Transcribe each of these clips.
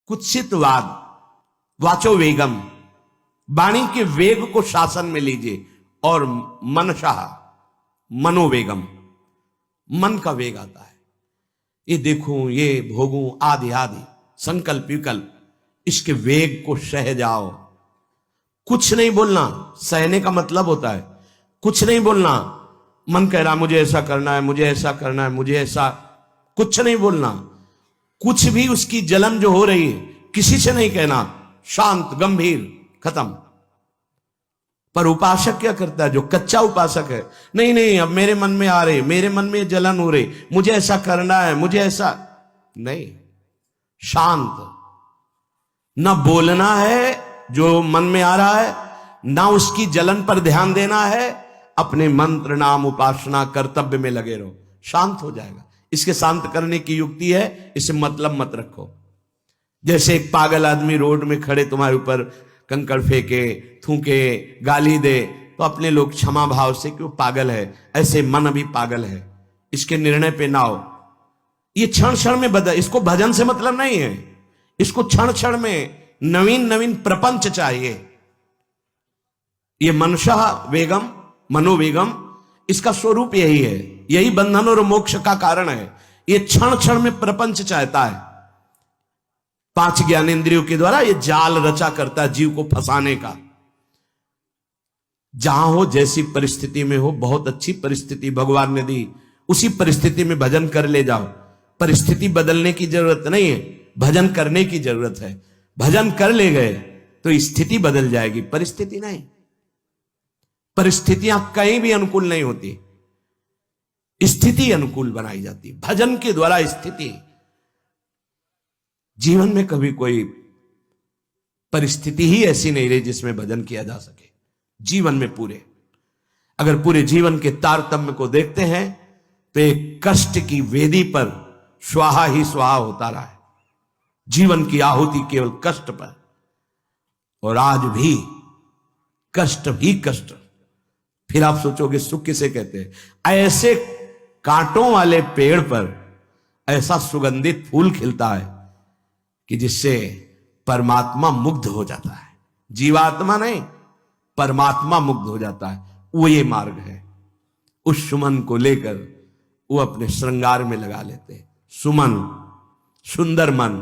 कुत्सितवाद, वाचो वेगम, वाणी के वेग को शासन में लीजिए, और मनशाह, मनोवेगम, मन का वेग आता है। ये देखूं, ये भोगूं, आदि आदि संकल्प विकल्प, इसके वेग को सह जाओ। कुछ नहीं बोलना, सहने का मतलब होता है कुछ नहीं बोलना। मन कह रहा मुझे ऐसा करना है, मुझे ऐसा करना है, मुझे ऐसा, कुछ नहीं बोलना। कुछ भी उसकी जलन जो हो रही है किसी से नहीं कहना, शांत गंभीर, खत्म। पर उपासक क्या करता है, जो कच्चा उपासक है, नहीं नहीं अब मेरे मन में आ रहे, मेरे मन में जलन हो रही, मुझे ऐसा करना है, मुझे ऐसा नहीं। शांत, ना बोलना है जो मन में आ रहा है, ना उसकी जलन पर ध्यान देना है, अपने मंत्र नाम उपासना कर्तव्य में लगे रहो, शांत हो जाएगा। इसके शांत करने की युक्ति है, इसे मतलब मत रखो। जैसे एक पागल आदमी रोड में खड़े तुम्हारे ऊपर कंकड़ फेंके, थूके, गाली दे, तो अपने लोग क्षमा भाव से कि वो पागल है, ऐसे मन अभी पागल है, इसके निर्णय पे ना हो। ये क्षण क्षण में बदल, इसको भजन से मतलब नहीं है, इसको क्षण क्षण में नवीन नवीन प्रपंच चाहिए। ये मनशः वेगम, मनोवेगम, इसका स्वरूप यही है, यही बंधन और मोक्ष का कारण है। ये क्षण क्षण में प्रपंच चाहता है। 5 ज्ञानेंद्रियों के द्वारा ये जाल रचा करता है जीव को फंसाने का। जहां हो, जैसी परिस्थिति में हो, बहुत अच्छी परिस्थिति भगवान ने दी, उसी परिस्थिति में भजन कर ले जाओ। परिस्थिति बदलने की जरूरत नहीं है, भजन करने की जरूरत है। भजन कर ले गए तो स्थिति बदल जाएगी, परिस्थिति नहीं। परिस्थितियां कहीं भी अनुकूल नहीं होती, स्थिति अनुकूल बनाई जाती। भजन के द्वारा स्थिति, जीवन में कभी कोई परिस्थिति ही ऐसी नहीं रही जिसमें भजन किया जा सके। जीवन में पूरे, अगर पूरे जीवन के तारतम्य को देखते हैं तो एक कष्ट की वेदी पर स्वाहा ही स्वाहा होता रहा है। जीवन की आहुति केवल कष्ट पर, और आज भी कष्ट ही कष्ट। फिर आप सोचोगे सुख किसे कहते हैं? ऐसे कांटों वाले पेड़ पर ऐसा सुगंधित फूल खिलता है कि जिससे परमात्मा मुग्ध हो जाता है। जीवात्मा नहीं, परमात्मा मुग्ध हो जाता है। वो ये मार्ग है। उस सुमन को लेकर वो अपने श्रृंगार में लगा लेते हैं। सुमन, सुंदर मन,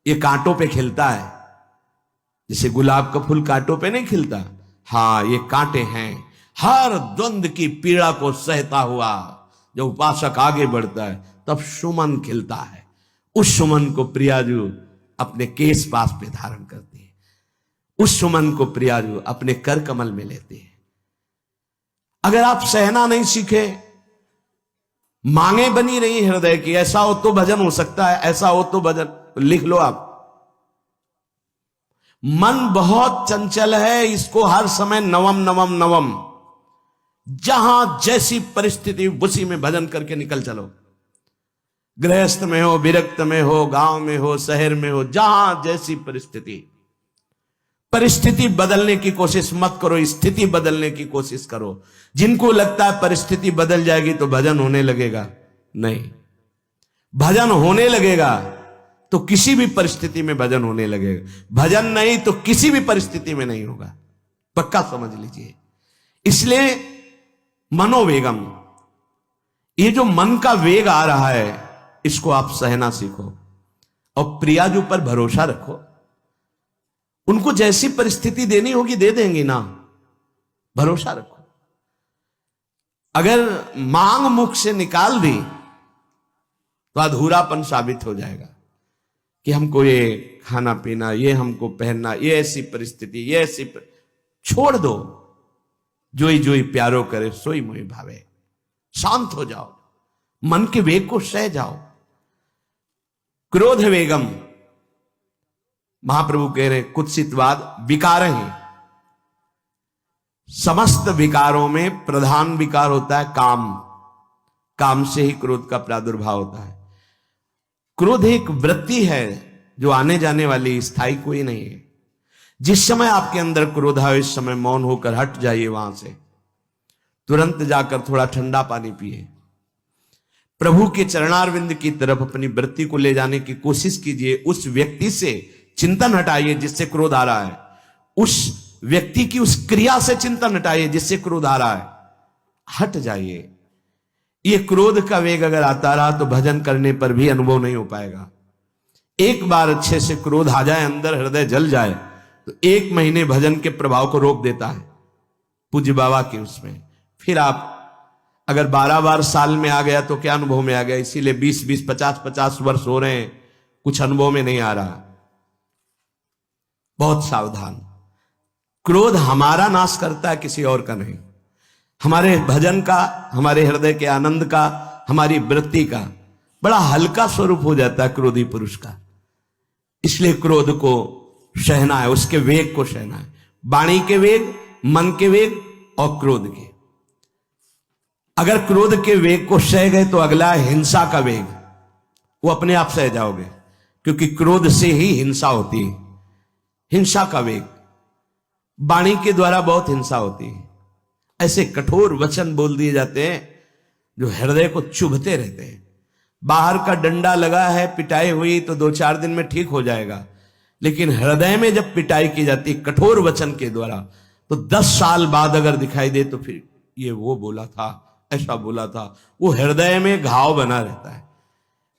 ये कांटों पे खिलता है। जैसे गुलाब का फूल कांटों पे नहीं खिलता, हाँ ये कांटे हैं। हर द्वंद की पीड़ा को सहता हुआ जब उपासक आगे बढ़ता है तब सुमन खिलता है। उस सुमन को प्रियाजू अपने केश पास पे धारण करती है। उस सुमन को प्रियाजू अपने कर कमल में लेते हैं। अगर आप सहना नहीं सीखे, मांगे बनी रही हृदय की, ऐसा हो तो भजन हो सकता है, ऐसा हो तो भजन, लिख लो आप। मन बहुत चंचल है, इसको हर समय नवम नवम नवम, जहां जैसी परिस्थिति उसी में भजन करके निकल चलो। गृहस्थ में हो, विरक्त में हो, गांव में हो, शहर में हो, जहां जैसी परिस्थिति, परिस्थिति बदलने की कोशिश मत करो, स्थिति बदलने की कोशिश करो। जिनको लगता है परिस्थिति बदल जाएगी तो भजन होने लगेगा, नहीं। भजन होने लगेगा तो किसी भी परिस्थिति में भजन होने लगेगा। भजन नहीं तो किसी भी परिस्थिति में नहीं होगा, पक्का समझ लीजिए। इसलिए मनोवेगम, ये जो मन का वेग आ रहा है, इसको आप सहना सीखो और प्रियाजू पर भरोसा रखो। उनको जैसी परिस्थिति देनी होगी दे देंगी ना, भरोसा रखो। अगर मांग मुख से निकाल दी तो अधूरापन साबित हो जाएगा कि हमको ये खाना पीना, ये हमको पहनना, ये ऐसी परिस्थिति, ये ऐसी छोड़ दो। जोई जोई प्यारो करे सोई मोहि भावे। शांत हो जाओ, मन के वेग को सह जाओ। क्रोध वेगम, महाप्रभु कह रहे कुत्सितवाद विकार है। समस्त विकारों में प्रधान विकार होता है काम। काम से ही क्रोध का प्रादुर्भाव होता है। क्रोध एक वृत्ति है जो आने जाने वाली, स्थायी कोई नहीं है। जिस समय आपके अंदर क्रोध आए, इस समय मौन होकर हट जाइए वहां से। तुरंत जाकर थोड़ा ठंडा पानी पिए, प्रभु के चरणारविंद की तरफ अपनी वृत्ति को ले जाने की कोशिश कीजिए। उस व्यक्ति से चिंतन हटाइए जिससे क्रोध आ रहा है, उस व्यक्ति की उस क्रिया से चिंतन हटाइए जिससे क्रोध आ रहा है, हट जाइए। ये क्रोध का वेग अगर आता रहा तो भजन करने पर भी अनुभव नहीं हो पाएगा। एक बार अच्छे से क्रोध आ जाए, अंदर हृदय जल जाए, तो 1 महीने भजन के प्रभाव को रोक देता है पूज्य बाबा के उसमें। फिर आप अगर 12 बार साल में आ गया तो क्या अनुभव में आ गया। इसीलिए 20-20, 50-50 वर्ष हो रहे हैं, कुछ अनुभव में नहीं आ रहा। बहुत सावधान। क्रोध हमारा नाश करता है, किसी और का नहीं। हमारे भजन का, हमारे हृदय के आनंद का, हमारी वृत्ति का बड़ा हल्का स्वरूप हो जाता है क्रोधी पुरुष का। इसलिए क्रोध को सहना है, उसके वेग को सहना है। वाणी के वेग, मन के वेग और क्रोध के। अगर क्रोध के वेग को सह गए तो अगला है हिंसा का वेग। वो अपने आप सह जाओगे, क्योंकि क्रोध से ही हिंसा होती है। हिंसा का वेग, वाणी के द्वारा बहुत हिंसा होती है। ऐसे कठोर वचन बोल दिए जाते हैं जो हृदय को चुभते रहते हैं। बाहर का डंडा लगा है, पिटाई हुई तो 2-4 दिन में ठीक हो जाएगा, लेकिन हृदय में जब पिटाई की जाती है कठोर वचन के द्वारा, तो 10 साल बाद अगर दिखाई दे तो फिर ये वो बोला था, ऐसा बोला था, वो हृदय में घाव बना रहता है।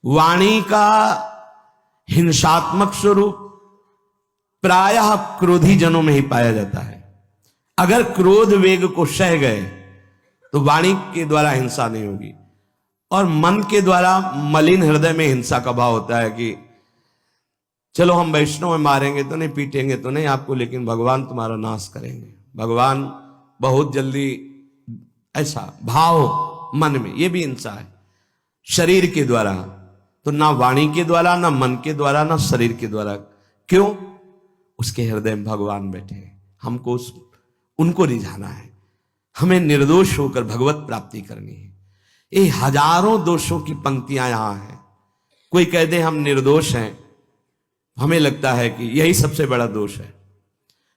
वाणी का हिंसात्मक स्वरूप प्रायः क्रोधी जनों में ही पाया जाता है। अगर क्रोध वेग को सह गए तो वाणी के द्वारा हिंसा नहीं होगी, और मन के द्वारा मलिन हृदय में हिंसा का भाव होता है कि चलो हम वैष्णव में मारेंगे तो नहीं, पीटेंगे तो नहीं आपको, लेकिन भगवान तुम्हारा नाश करेंगे, भगवान बहुत जल्दी, ऐसा भाव मन में, ये भी हिंसा है। शरीर के द्वारा तो ना वाणी के द्वारा, ना मन के द्वारा, ना शरीर के द्वारा। क्यों? उसके हृदय में भगवान बैठे हैं, हमको उनको रिझाना है, हमें निर्दोष होकर भगवत प्राप्ति करनी है। ये हजारों दोषों की पंक्तियां यहां हैं। कोई कह दे हम निर्दोष हैं, हमें लगता है कि यही सबसे बड़ा दोष है।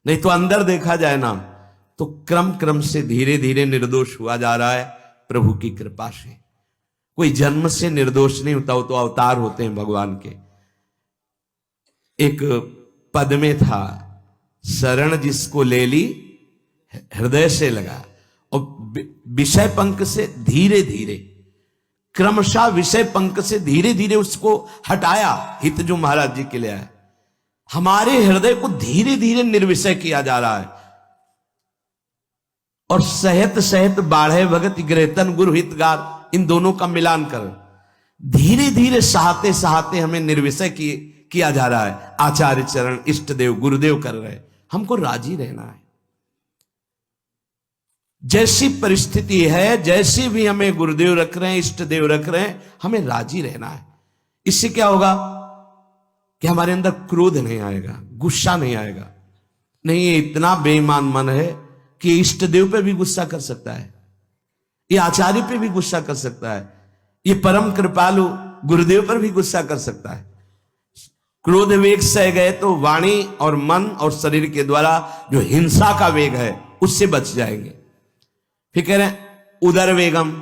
नहीं तो अंदर देखा जाए ना तो क्रम क्रम से धीरे धीरे निर्दोष हुआ जा रहा है प्रभु की कृपा से। कोई जन्म से निर्दोष नहीं होता, वो तो अवतार होते हैं भगवान के। एक पद में था, शरण जिसको ले ली हृदय से लगा, और विषय पंख से धीरे धीरे, क्रमशः विषय पंख से धीरे धीरे उसको हटाया। हित जो महाराज जी के लिए आया, हमारे हृदय को धीरे धीरे निर्विषय किया जा रहा है। और सहत सहत बाढ़े भगत ग्रहतन गुरु हितगार, इन दोनों का मिलान कर धीरे धीरे सहाते सहाते हमें निर्विषय किया जा रहा है। आचार्य चरण, इष्ट देव, गुरुदेव कर रहे हैं, हमको राजी रहना है। जैसी परिस्थिति है, जैसी भी हमें गुरुदेव रख रहे हैं, इष्ट देव रख रहे हैं, हमें राजी रहना है। इससे क्या होगा कि हमारे अंदर क्रोध नहीं आएगा, गुस्सा नहीं आएगा। नहीं, ये इतना बेईमान मन है कि इष्ट देव पे भी गुस्सा कर सकता है, ये आचार्य पे भी गुस्सा कर सकता है, ये परम कृपालु गुरुदेव पर भी गुस्सा कर सकता है। क्रोध वेग सह गए तो वाणी और मन और शरीर के द्वारा जो हिंसा का वेग है उससे बच जाएंगे। फिर कह रहे हैं उदर वेगम,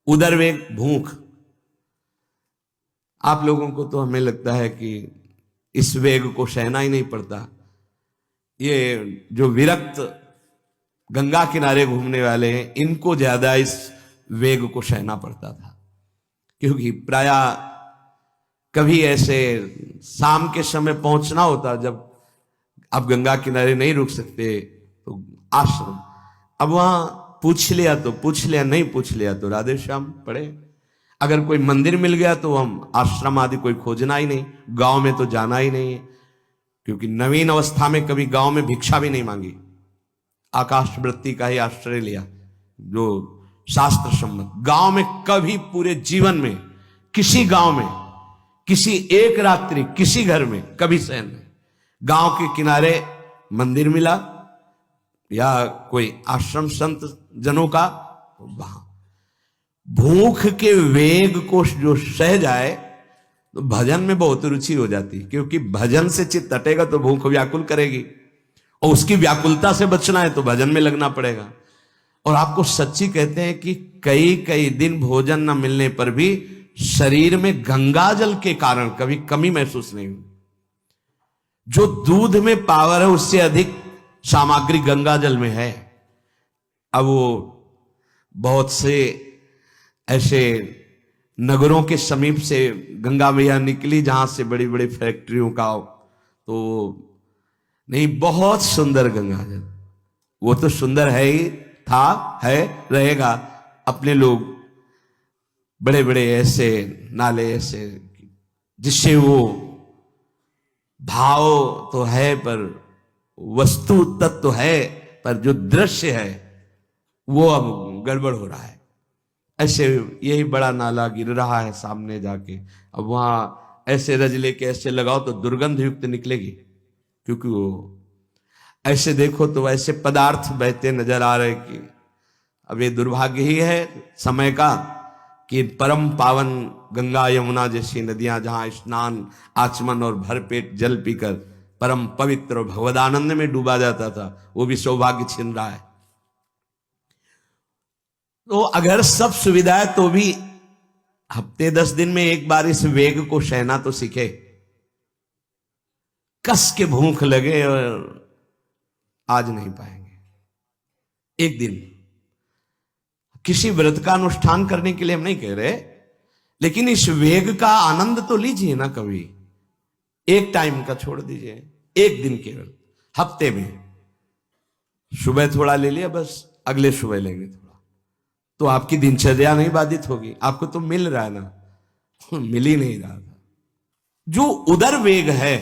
उदर वेग भूख। आप लोगों को तो हमें लगता है कि इस वेग को सहना ही नहीं पड़ता। ये जो विरक्त गंगा किनारे घूमने वाले हैं, इनको ज्यादा इस वेग को सहना पड़ता था, क्योंकि प्रायः कभी ऐसे शाम के समय पहुंचना होता, जब आप गंगा किनारे नहीं रुक सकते तो आश्रम, अब वहां पूछ लिया तो पूछ लिया, नहीं पूछ लिया तो राधे श्याम पड़े। अगर कोई मंदिर मिल गया तो हम आश्रम आदि कोई खोजना ही नहीं, गांव में तो जाना ही नहीं है, क्योंकि नवीन अवस्था में कभी गांव में भिक्षा भी नहीं मांगी, आकाश वृत्ति का ही आश्रय लिया जो शास्त्र सम्मत। गांव में कभी पूरे जीवन में किसी गांव में किसी एक रात्रि किसी घर में कभी शयन नहीं। गांव के किनारे मंदिर मिला या कोई आश्रम संत जनों का, वहां भूख के वेग को जो सह जाए तो भजन में बहुत रुचि हो जाती, क्योंकि भजन से चित्त हटेगा तो भूख व्याकुल करेगी, और उसकी व्याकुलता से बचना है तो भजन में लगना पड़ेगा। और आपको सच्ची कहते हैं कि कई कई दिन भोजन न मिलने पर भी शरीर में गंगा जल के कारण कभी कमी महसूस नहीं हुई। जो दूध में पावर है उससे अधिक सामग्री गंगा जल में है। अब वो बहुत से ऐसे नगरों के समीप से गंगा मैया निकली जहां से बड़ी बड़ी फैक्ट्रियों का, तो नहीं, बहुत सुंदर गंगा जल। वो तो सुंदर है ही, था, है, रहेगा। अपने लोग बड़े बड़े ऐसे नाले ऐसे जिससे वो भाव तो है पर वस्तु तत्व तो है, पर जो दृश्य है वो अब गड़बड़ हो रहा है। ऐसे यही बड़ा नाला गिर रहा है सामने जाके, अब वहां ऐसे रज लेके ऐसे लगाओ तो दुर्गंध युक्त निकलेगी, क्योंकि वो ऐसे देखो तो ऐसे पदार्थ बहते नजर आ रहे कि अब ये दुर्भाग्य ही है समय का कि परम पावन गंगा यमुना जैसी नदियां जहां स्नान आचमन और भरपेट जल पीकर परम पवित्र और भगवदानंद में डूबा जाता था, वो भी सौभाग्य छिन रहा है। तो अगर सब सुविधा है तो भी हफ्ते 10 दिन में एक बार इस वेग को सहना तो सीखे। कस के भूख लगे और आज नहीं पाएंगे। एक दिन किसी व्रत का अनुष्ठान करने के लिए हम नहीं कह रहे, लेकिन इस वेग का आनंद तो लीजिए ना कभी। एक टाइम का छोड़ दीजिए, एक दिन केवल हफ्ते में सुबह थोड़ा ले लिया, बस अगले सुबह लेंगे थोड़ा, तो आपकी दिनचर्या नहीं बाधित होगी। आपको तो मिल रहा है ना, मिल ही नहीं रहा था। जो उदर वेग है,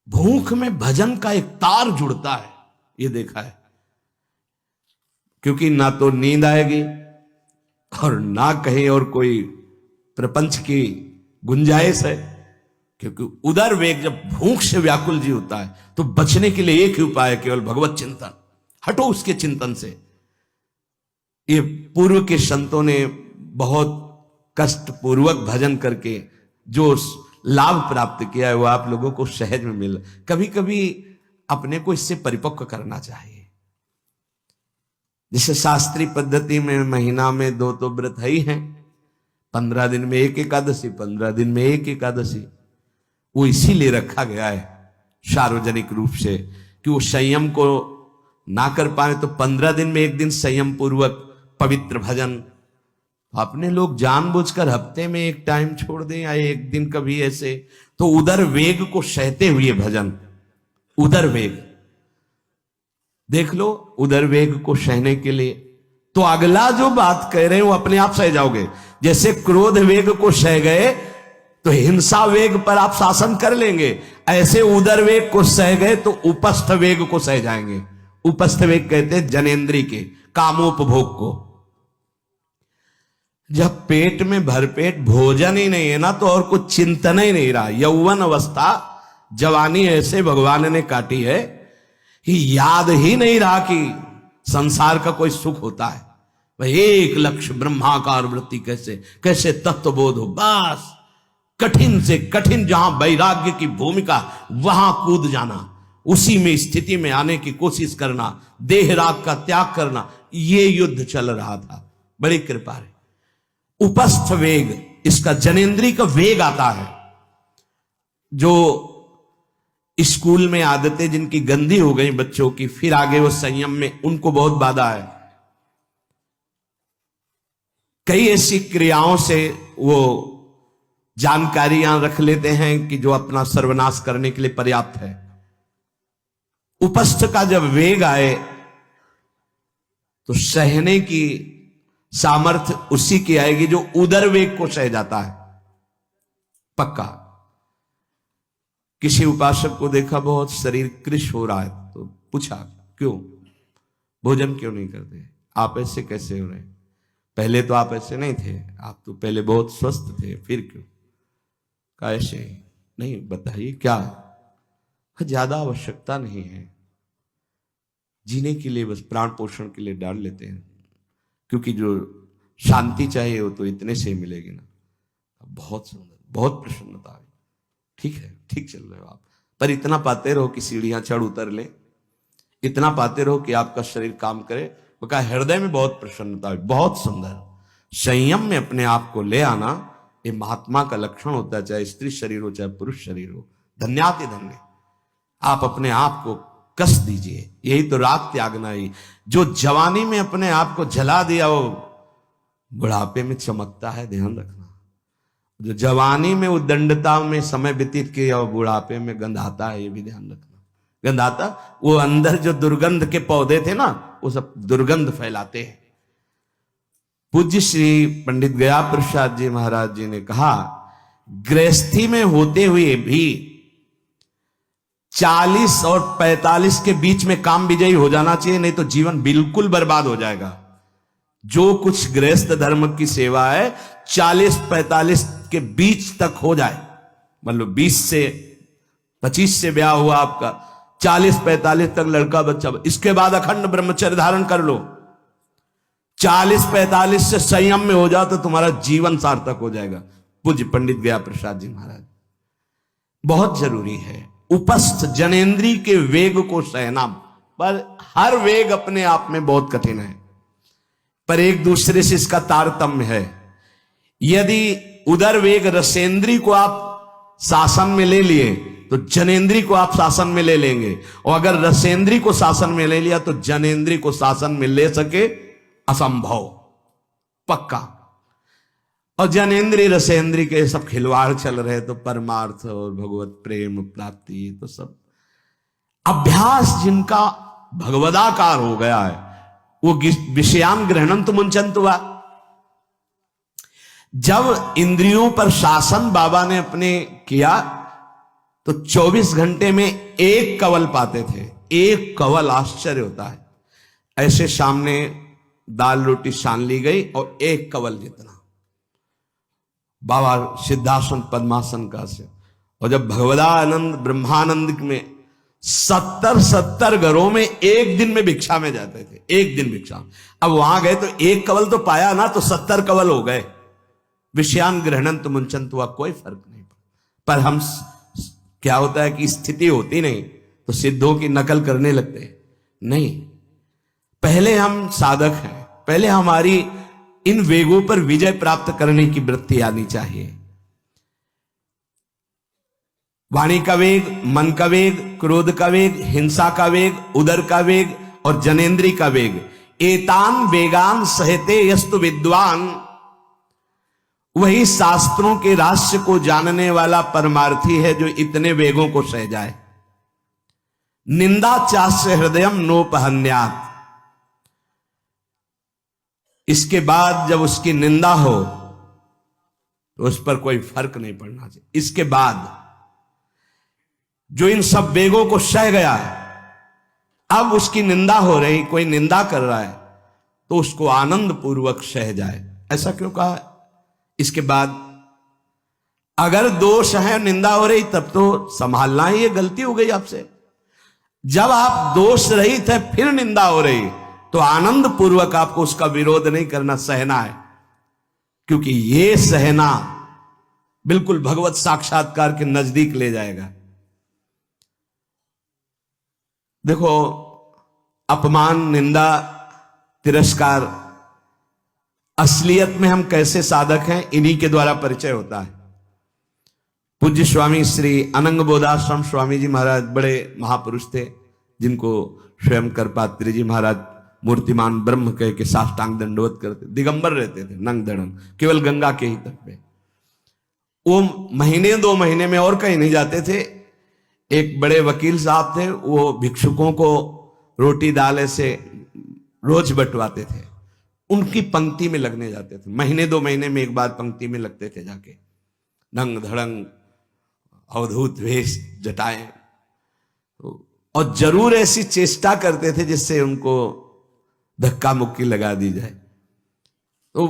भूख में भजन का एक तार जुड़ता है, ये देखा है। क्योंकि ना तो नींद आएगी और ना कहीं और कोई प्रपंच की गुंजाइश है, क्योंकि उदर वेग जब भूख से व्याकुल जी होता है तो बचने के लिए एक ही उपाय है, केवल भगवत चिंतन। हटो उसके चिंतन से। ये पूर्व के संतों ने बहुत कष्ट पूर्वक भजन करके जो लाभ प्राप्त किया है वो आप लोगों को सहज में मिल। कभी कभी अपने को इससे परिपक्व करना चाहिए। जैसे शास्त्रीय पद्धति में महीना में 2 तो व्रत ही हैं, 15 दिन में एक एकादशी, 15 दिन में एक एकादशी। वो इसीलिए रखा गया है सार्वजनिक रूप से कि वो संयम को ना कर पाए तो 15 दिन में एक दिन संयम पूर्वक पवित्र भजन। अपने लोग जानबूझकर हफ्ते में एक टाइम छोड़ दें या एक दिन कभी ऐसे, तो उदर वेग को सहते हुए भजन। उदर वेग देख लो, उदर वेग को सहने के लिए तो अगला जो बात कह रहे हैं वो अपने आप सह जाओगे। जैसे क्रोध वेग को सह गए तो हिंसा वेग पर आप शासन कर लेंगे, ऐसे उदर वेग को सह गए तो उपस्थ वेग को सह जाएंगे। उपस्थ वेग कहते हैं जनेन्द्री के कामोपभोग को। जब पेट में भरपेट भोजन ही नहीं है ना, तो और कुछ चिंतन ही नहीं रहा। यौवन अवस्था, जवानी ऐसे भगवान ने काटी है कि याद ही नहीं रहा कि संसार का कोई सुख होता है। भाई एक लक्ष्य ब्रह्माकार वृत्ति कैसे कैसे तत्वबोध हो, बस कठिन से कठिन जहां वैराग्य की भूमिका वहां कूद जाना, उसी में स्थिति में आने की कोशिश करना, देह राग का त्याग करना, ये युद्ध चल रहा था। बड़ी कृपा है। उपस्थ वेग, इसका जनेन्द्री का वेग आता है। जो स्कूल में आदतें जिनकी गंदी हो गई बच्चों की, फिर आगे वो संयम में, उनको बहुत बाधा है। कई ऐसी क्रियाओं से वो जानकारियां रख लेते हैं कि जो अपना सर्वनाश करने के लिए पर्याप्त है। उपस्थ का जब वेग आए तो सहने की सामर्थ्य उसी की आएगी जो उदर वेग को सह जाता है। पक्का। किसी उपासक को देखा बहुत शरीर कृश हो रहा है, तो पूछा क्यों, भोजन क्यों नहीं करते, आप ऐसे कैसे हो रहे हैं, पहले तो आप ऐसे नहीं थे, आप तो पहले बहुत स्वस्थ थे, फिर क्यों, का ऐसे नहीं, बताइए क्या, ज्यादा आवश्यकता नहीं है, जीने के लिए बस प्राण पोषण के लिए डाल लेते हैं, क्योंकि जो शांति चाहिए वो तो इतने से ही मिलेगी ना। बहुत सुंदर, बहुत प्रसन्नता है, ठीक है, ठीक चल रहे हो आप, पर इतना पाते रहो कि सीढ़ियां चढ़ उतर ले, इतना पाते रहो कि आपका शरीर काम करे। वो कहा हृदय में बहुत प्रसन्नता है, बहुत सुंदर। संयम में अपने आप को ले आना ये महात्मा का लक्षण होता है, चाहे स्त्री शरीर हो चाहे पुरुष शरीर हो। धन्याति धन्य। आप अपने आप को कस दीजिए, यही तो राग त्यागना ही। जो जवानी में अपने आप को जला दिया वो बुढ़ापे में चमकता है, ध्यान रखना। जो जवानी में उद्दंडता में समय व्यतीत किया वो बुढ़ापे में गंधाता है, ये भी ध्यान रखना। गंधाता वो अंदर जो दुर्गंध के पौधे थे ना, वो सब दुर्गंध फैलाते हैं। पूज्य श्री पंडित गया प्रसाद जी महाराज जी ने कहा, गृहस्थी में होते हुए भी 40 और 45 के बीच में काम विजयी हो जाना चाहिए, नहीं तो जीवन बिल्कुल बर्बाद हो जाएगा। जो कुछ गृहस्थ धर्म की सेवा है 40-45 के बीच तक हो जाए, मतलब 20 से 25 से ब्याह हुआ आपका, 40-45 तक लड़का बच्चा, इसके बाद अखंड ब्रह्मचर्य धारण कर लो। 40-45 से संयम में हो जाओ तो तुम्हारा जीवन सार्थक हो जाएगा। पूज्य पंडित गया प्रसाद जी महाराज। बहुत जरूरी है उपस्थ जनेन्द्री के वेग को सहना, पर हर वेग अपने आप में बहुत कठिन है, पर एक दूसरे से इसका तारतम्य है। यदि उदर वेग रसेंद्री को आप शासन में ले लिए तो जनेन्द्री को आप शासन में ले लेंगे, और अगर रसेंद्री को शासन में ले लिया तो जनेन्द्री को शासन में ले सके असंभव, पक्का। और जनेन्द्री रसेंद्री के सब खिलवाड़ चल रहे, तो परमार्थ और भगवत प्रेम प्राप्ति तो सब अभ्यास जिनका भगवदाकार हो गया है, वो विषयान ग्रहणंत मुंचंत हुआ। जब इंद्रियों पर शासन बाबा ने अपने किया तो 24 घंटे में एक कवल पाते थे। एक कवल, आश्चर्य होता है। ऐसे सामने दाल रोटी सान ली गई और एक कवल जितना बाबा सिद्धासन पद्मासन का से। और जब भगवदानंद ब्रह्मानंद में 70 घरों में एक दिन में भिक्षा में जाते थे, एक दिन भिक्षा। अब वहां गए तो एक कवल तो पाया ना, तो 70 कवल हो गए। विषयान ग्रहणंत मुंचंत हुआ, कोई फर्क नहीं पड़ा। पर हम क्या होता है कि स्थिति होती नहीं तो सिद्धों की नकल करने लगते नहीं। पहले हम साधक हैं, पहले हमारी इन वेगों पर विजय प्राप्त करने की वृत्ति आनी चाहिए। वाणी का वेग, मन का वेग, क्रोध का वेग, हिंसा का वेग, उदर का वेग और जनेन्द्री का वेग, एतान वेगान सहते यस्तु विद्वान। वही शास्त्रों के रहस्य को जानने वाला परमार्थी है जो इतने वेगों को सह जाए। निंदा चास्य हृदयम नोपहन्यात्। इसके बाद जब उसकी निंदा हो तो उस पर कोई फर्क नहीं पड़ना चाहिए। इसके बाद जो इन सब वेगों को सह गया है, अब उसकी निंदा हो रही, कोई निंदा कर रहा है तो उसको आनंद पूर्वक सह जाए। ऐसा क्यों कहा? इसके बाद अगर दोष है, निंदा हो रही, तब तो संभालना ही, ये गलती हो गई आपसे। जब आप दोष रहित है फिर निंदा हो रही तो आनंद पूर्वक आपको उसका विरोध नहीं करना, सहना है। क्योंकि ये सहना बिल्कुल भगवत साक्षात्कार के नजदीक ले जाएगा। देखो, अपमान, निंदा, तिरस्कार, असलियत में हम कैसे साधक हैं इन्हीं के द्वारा परिचय होता है। पूज्य स्वामी श्री अनंग बोधाश्रम स्वामी जी महाराज बड़े महापुरुष थे, जिनको स्वयं करपात्री जी महाराज मूर्तिमान ब्रह्म कह के साष्टांग दंडवत करते, दिगंबर रहते थे, नंग दड़ंग, केवल गंगा के ही तट पे। वो महीने 2 महीने में और कहीं नहीं जाते थे। एक बड़े वकील साहब थे, वो भिक्षुकों को रोटी दाल ऐसे रोज बंटवाते थे, उनकी पंक्ति में लगने जाते थे। महीने 2 महीने में एक बार पंक्ति में लगते थे जाके, नंग धड़ंग, अवधूत वेश, जटाएं, और जरूर ऐसी चेष्टा करते थे जिससे उनको धक्का मुक्की लगा दी जाए। तो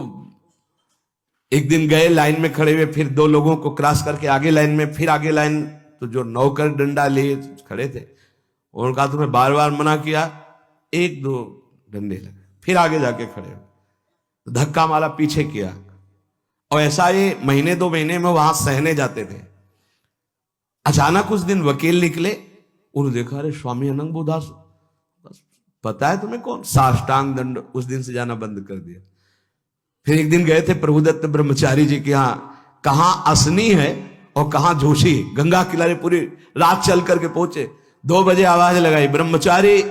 एक दिन गए, लाइन में खड़े हुए, फिर 2 लोगों को क्रॉस करके आगे लाइन में, फिर आगे लाइन, तो जो नौकर डंडा लिए खड़े थे उन्होंने कहा तुम्हें बार बार मना किया, 1-2 डंडे लगे, फिर आगे जाके खड़े हो, तो धक्का मारा, पीछे किया। और ऐसा ये महीने 2 महीने में वहां सहने जाते थे। अचानक उस दिन वकील निकले, उन्होंने देखा अरे स्वामी अनंग बोधास पता है तुम्हें कौन? साष्टांग दंड उस दिन से जाना बंद कर दिया। फिर एक दिन गए थे प्रभुदत्त ब्रह्मचारी जी के यहाँ, कहां असनी है और कहां जोशी, गंगा किनारे पूरी रात चल करके पहुंचे। 2 बजे आवाज लगाई, ब्रह्मचारी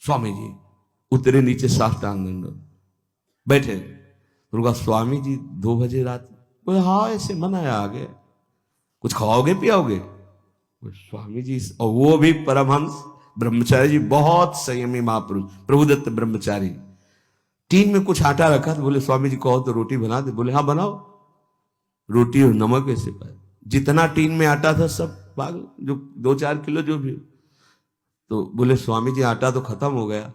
स्वामी जी उतरे नीचे, साष्टांग दंड बैठे। उनका स्वामी जी 2 बजे रात, बोले हाँ ऐसे मन आया आगे, कुछ खाओगे पियाओगे? स्वामी जी, और वो भी परमहंस ब्रह्मचारी जी, बहुत संयमी महापुरुष प्रभुदत्त ब्रह्मचारी। टीन में कुछ आटा रखा तो बोले स्वामी जी कहो तो रोटी बना दे। बोले हाँ बनाओ। रोटी और नमक ऐसे पाए, जितना टीन में आटा था सब भाग, जो 2-4 किलो जो भी। तो बोले स्वामी जी आटा तो खत्म हो गया।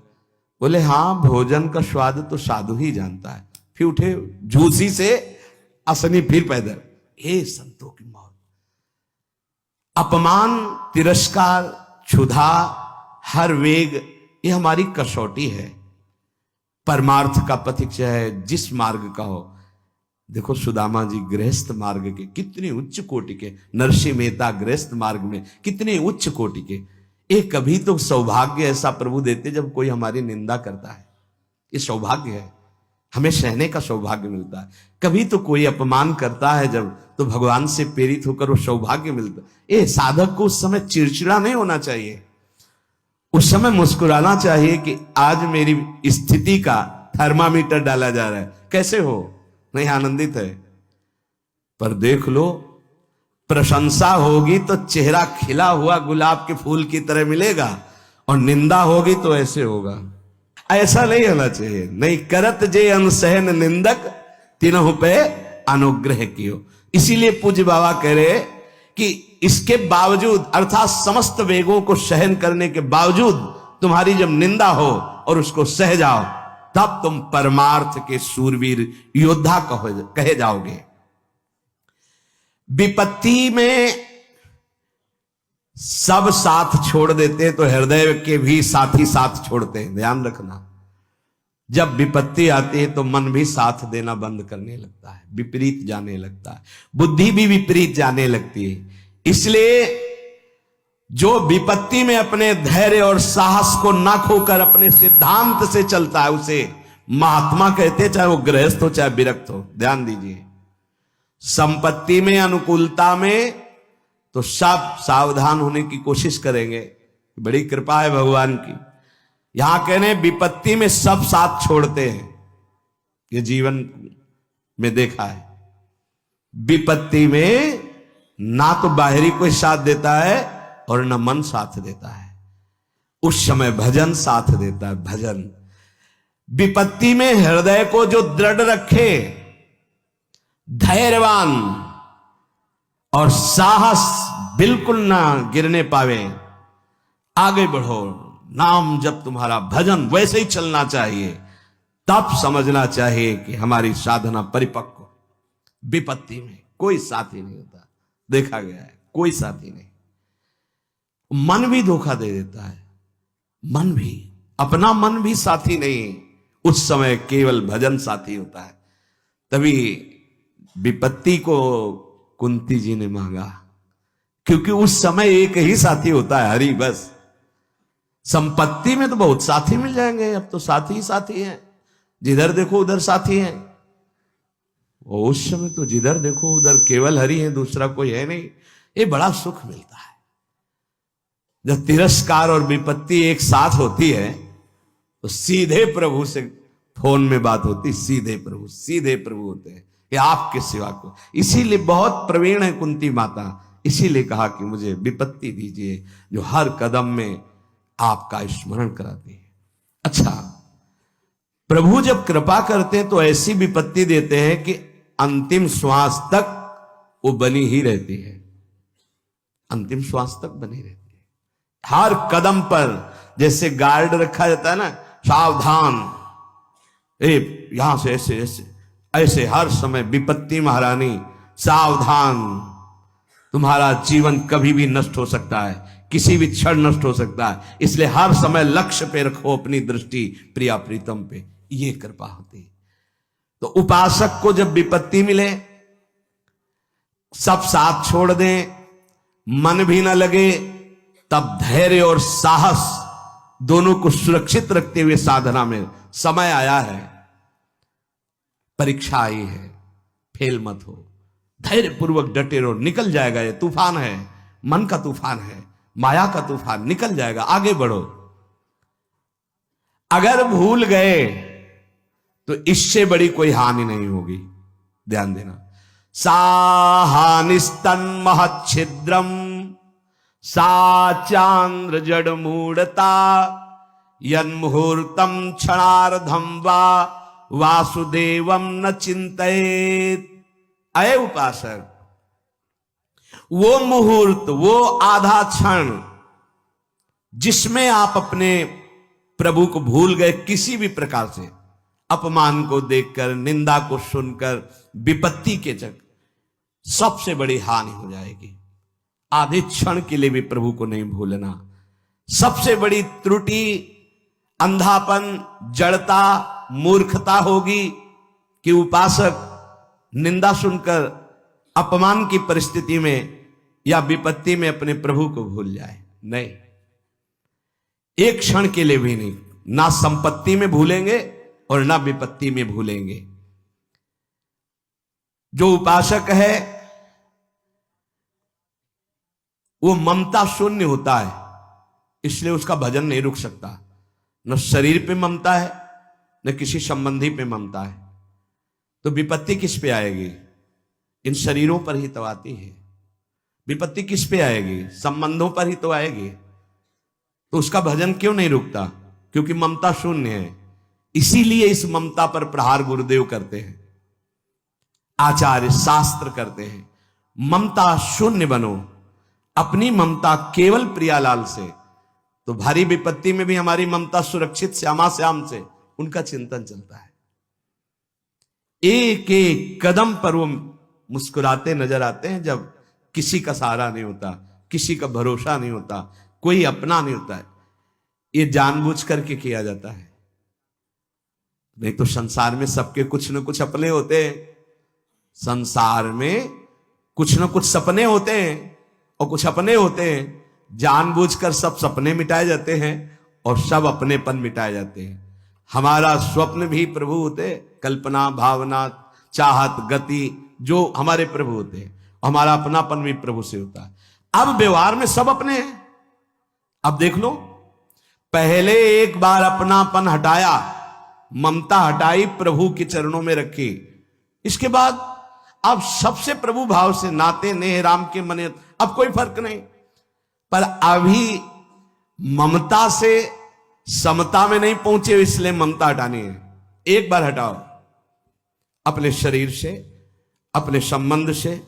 बोले हाँ, भोजन का स्वाद तो साधु ही जानता है। फिर उठे, झूसी से असनी फिर पैदल। हे संतों की मौत, अपमान, तिरस्कार, क्षुधा, हर वेग, ये हमारी कसौटी है। परमार्थ का पथिक चाहे जिस मार्ग का हो। देखो सुदामा जी गृहस्थ मार्ग के कितने उच्च कोटि के, नरसिंह मेहता गृहस्थ मार्ग में कितने उच्च कोटि के। एक कभी तो सौभाग्य ऐसा प्रभु देते जब कोई हमारी निंदा करता है, ये सौभाग्य है, हमें सहने का सौभाग्य मिलता है। कभी तो कोई अपमान करता है जब, तो भगवान से प्रेरित होकर वो सौभाग्य मिलता है। ये साधक को उस समय चिड़चिड़ा नहीं होना चाहिए, उस समय मुस्कुराना चाहिए कि आज मेरी स्थिति का थर्मामीटर डाला जा रहा है, कैसे हो, नहीं आनंदित है। पर देख लो, प्रशंसा होगी तो चेहरा खिला हुआ गुलाब के फूल की तरह मिलेगा, और निंदा होगी तो ऐसे होगा। ऐसा नहीं होना चाहिए। नहीं करत जे अनसहन निंदक, तीनों पे अनुग्रह कियो। इसीलिए पूज्य बाबा कह रहे कि इसके बावजूद, अर्थात समस्त वेगों को सहन करने के बावजूद तुम्हारी जब निंदा हो और उसको सह जाओ, तब तुम परमार्थ के शूरवीर योद्धा कहे जाओगे। विपत्ति में सब साथ छोड़ देते हैं तो हृदय के भी साथी साथ छोड़ते हैं, ध्यान रखना। जब विपत्ति आती है तो मन भी साथ देना बंद करने लगता है, विपरीत जाने लगता है, बुद्धि भी विपरीत जाने लगती है। इसलिए जो विपत्ति में अपने धैर्य और साहस को ना खोकर अपने सिद्धांत से चलता है उसे महात्मा कहते, चाहे वो गृहस्थ हो चाहे विरक्त हो। ध्यान दीजिए, संपत्ति में, अनुकूलता में तो सब सावधान होने की कोशिश करेंगे, बड़ी कृपा है भगवान की। यहां कहने विपत्ति में सब साथ छोड़ते हैं, ये जीवन में देखा है। विपत्ति में ना तो बाहरी कोई साथ देता है और न मन साथ देता है, उस समय भजन साथ देता है, भजन। विपत्ति में हृदय को जो दृढ़ रखे, धैर्यवान और साहस बिल्कुल ना गिरने पावे, आगे बढ़ो, नाम जब तुम्हारा भजन वैसे ही चलना चाहिए, तब समझना चाहिए कि हमारी साधना परिपक्व। विपत्ति में कोई साथी नहीं होता, देखा गया है, कोई साथी नहीं। मन भी धोखा दे देता है, मन भी, अपना मन भी साथी नहीं, उस समय केवल भजन साथी होता है। तभी विपत्ति को कुंती जी ने मांगा, क्योंकि उस समय एक ही साथी होता है, हरि बस। संपत्ति में तो बहुत साथी मिल जाएंगे, अब तो साथी ही साथी हैं, जिधर देखो उधर साथी हैं। और उस समय तो जिधर देखो उधर केवल हरि है, दूसरा कोई है नहीं। ये बड़ा सुख मिलता है जब तिरस्कार और विपत्ति एक साथ होती है, तो सीधे प्रभु से फोन में बात होती, सीधे प्रभु होते हैं कि आपके सिवा को। इसीलिए बहुत प्रवीण है कुंती माता, इसीलिए कहा कि मुझे विपत्ति दीजिए जो हर कदम में आपका स्मरण कराती है। अच्छा, प्रभु जब कृपा करते हैं तो ऐसी विपत्ति देते हैं कि अंतिम श्वास तक वो बनी ही रहती है, अंतिम श्वास तक बनी रहती है। हर कदम पर जैसे गार्ड रखा जाता है ना, सावधान, यहां से ऐसे ऐसे ऐसे, हर समय विपत्ति महारानी सावधान, तुम्हारा जीवन कभी भी नष्ट हो सकता है, किसी भी क्षण नष्ट हो सकता है, इसलिए हर समय लक्ष्य पे रखो अपनी दृष्टि, प्रिया प्रीतम पे। ये कृपा होती। तो उपासक को जब विपत्ति मिले, सब साथ छोड़ दें, मन भी ना लगे, तब धैर्य और साहस दोनों को सुरक्षित रखते हुए साधना में समय आया है, परीक्षा आई है, फेल मत हो, धैर्य पूर्वक डटे रहो, निकल जाएगा। ये तूफान है, मन का तूफान है, माया का तूफान, निकल जाएगा, आगे बढ़ो। अगर भूल गए तो इससे बड़ी कोई हानि नहीं होगी, ध्यान देना। साहानिस्तन महच्छिद्रम सा चांद्र जड़ मूढ़ता यन्मुहूर्तम क्षणार्धम वा वासुदेवम न चिंतयेत। अय उपासक, वो मुहूर्त, वो आधा क्षण जिसमें आप अपने प्रभु को भूल गए, किसी भी प्रकार से अपमान को देखकर, निंदा को सुनकर, विपत्ति के चक्कर, सबसे बड़ी हानि हो जाएगी। आधे क्षण के लिए भी प्रभु को नहीं भूलना। सबसे बड़ी त्रुटि अंधापन, जड़ता, मूर्खता होगी कि उपासक निंदा सुनकर अपमान की परिस्थिति में या विपत्ति में अपने प्रभु को भूल जाए। नहीं, एक क्षण के लिए भी नहीं, ना संपत्ति में भूलेंगे और ना विपत्ति में भूलेंगे। जो उपासक है वो ममता शून्य होता है, इसलिए उसका भजन नहीं रुक सकता। न शरीर पे ममता है, न किसी संबंधी पे ममता है, तो विपत्ति किस पे आएगी? इन शरीरों पर ही तो आती है। विपत्ति किस पे आएगी? संबंधों पर ही तो आएगी। तो उसका भजन क्यों नहीं रुकता? क्योंकि ममता शून्य है। इसीलिए इस ममता पर प्रहार गुरुदेव करते हैं, आचार्य शास्त्र करते हैं। ममता शून्य बनो, अपनी ममता केवल प्रियालाल से, तो भारी विपत्ति में भी हमारी ममता सुरक्षित श्यामा श्याम से, उनका चिंतन चलता है। एक एक कदम पर वो मुस्कुराते नजर आते हैं, जब किसी का सहारा नहीं होता, किसी का भरोसा नहीं होता, कोई अपना नहीं होता है। ये जानबूझ करके किया जाता है, नहीं तो संसार में सबके कुछ न कुछ अपने होते हैं। संसार में कुछ न कुछ सपने होते हैं और कुछ अपने होते हैं। जानबूझकर सब सपने मिटाए जाते हैं और सब अपनेपन मिटाए जाते हैं। हमारा स्वप्न भी प्रभु होते, कल्पना, भावना, चाहत, गति, जो हमारे प्रभु होते हैं। हमारा अपनापन भी प्रभु से होता है। अब व्यवहार में सब अपने हैं। अब देख लो, पहले एक बार अपनापन हटाया, ममता हटाई, प्रभु के चरणों में रखी। इसके बाद अब सबसे प्रभु भाव से नाते नेह राम के मने, अब कोई फर्क नहीं। पर अभी ममता से समता में नहीं पहुंचे, इसलिए ममता हटानी है। एक बार हटाओ, अपने शरीर से, अपने संबंध से,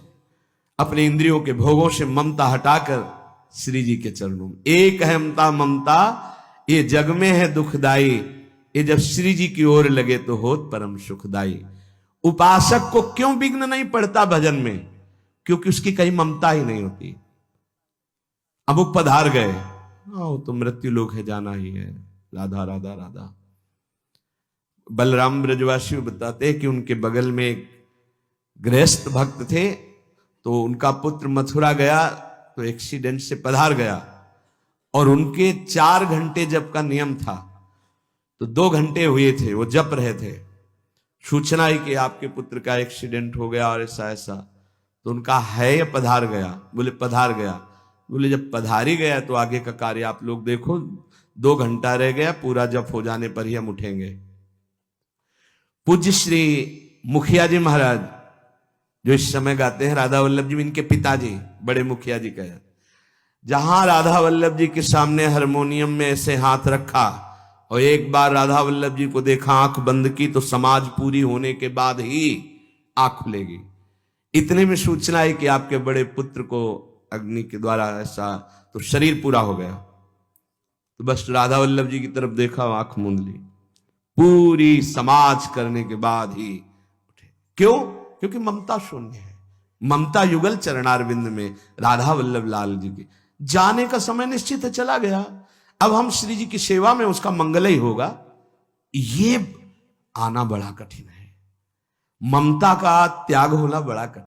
अपने इंद्रियों के भोगों से ममता हटाकर श्री जी के चरणों में। एक अहमता ममता ये जग में है दुखदाई, ये जब श्री जी की ओर लगे तो होत परम सुखदाई। उपासक को क्यों विघ्न नहीं पड़ता भजन में? क्योंकि उसकी कहीं ममता ही नहीं होती। अब वो पधार गए, वो तो मृत्यु लोक है, जाना ही है, राधा राधा राधा। बलराम ब्रजवासी बताते हैं कि उनके बगल में एक गृहस्थ भक्त थे, तो उनका पुत्र मथुरा गया तो एक्सीडेंट से पधार गया, और उनके 4 घंटे जप का नियम था, तो 2 घंटे हुए थे, वो जप रहे थे। सूचना है कि आपके पुत्र का एक्सीडेंट हो गया और ऐसा ऐसा, तो उनका है या पधार गया? बोले पधार गया। बोले जब पधार ही गया तो आगे का कार्य आप लोग देखो, 2 घंटा रह गया, पूरा जप हो जाने पर ही हम उठेंगे। पूज्य श्री मुखिया जी महाराज जो इस समय गाते हैं, राधा वल्लभ जी इनके पिताजी, बड़े मुखिया जी का, जहां राधा वल्लभ जी के सामने हारमोनियम में ऐसे हाथ रखा और एक बार राधा वल्लभ जी को देखा, आंख बंद की, तो समाज पूरी होने के बाद ही आंख खुलेगी। इतने में सूचना है कि आपके बड़े पुत्र को अग्नि के द्वारा ऐसा, तो शरीर पूरा हो गया। तो बस राधा वल्लभ जी की तरफ देखा, आंख मूंद ली, पूरी समाज करने के बाद ही उठे। क्यों? क्योंकि ममता शून्य है। ममता युगल चरणारविंद में राधा वल्लभ लाल जी के जाने का समय निश्चित है, चला गया। अब हम श्री जी की सेवा में उसका मंगल ही होगा। ये आना बड़ा कठिन है, ममता का त्याग होना बड़ा कठिन।